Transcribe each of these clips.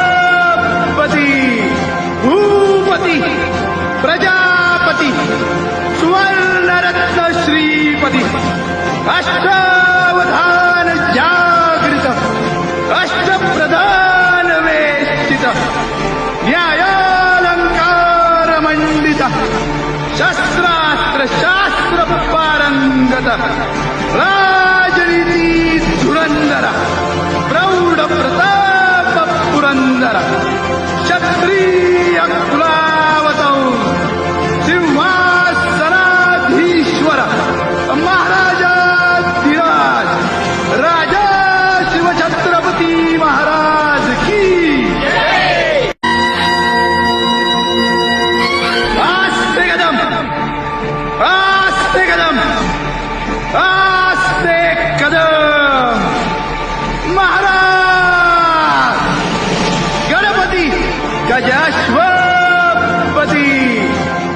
गजाश्वपती भूपती प्रजापती सुवर्णरत्न श्रीपती अष्टावधान जागृत अष्टप्रधान वेष्टित न्यायालंकार मंडित शस्त्रास्त्र शास्त्र पारंगत राजनीती धुरंधर प्रौढ प्रताप पुरंदर क्षत्रिय कुलावतौ सिंहासनाधीश्वर महाराजाधिराज राजा शिवछत्रपती महाराज की आस्ते कदम आस्ते कदम आस्ते कदम महाराज गणपती गजाश्वपती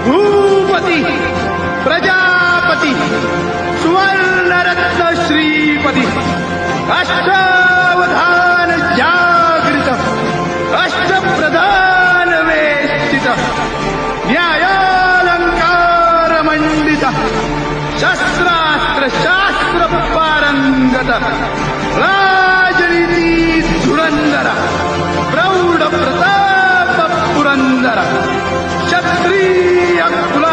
भूपती प्रजापती सुवर्णरत्न श्रीपती अष्टावधान जागृत अष्टप्रधान वेष्टित न्यायालंकार मंडित शस्त्रास्त्र शास्त्र पारंगत राजनीती धुरंधर प्रौढ प्रताप पुरंदर क्षत्रिय कुल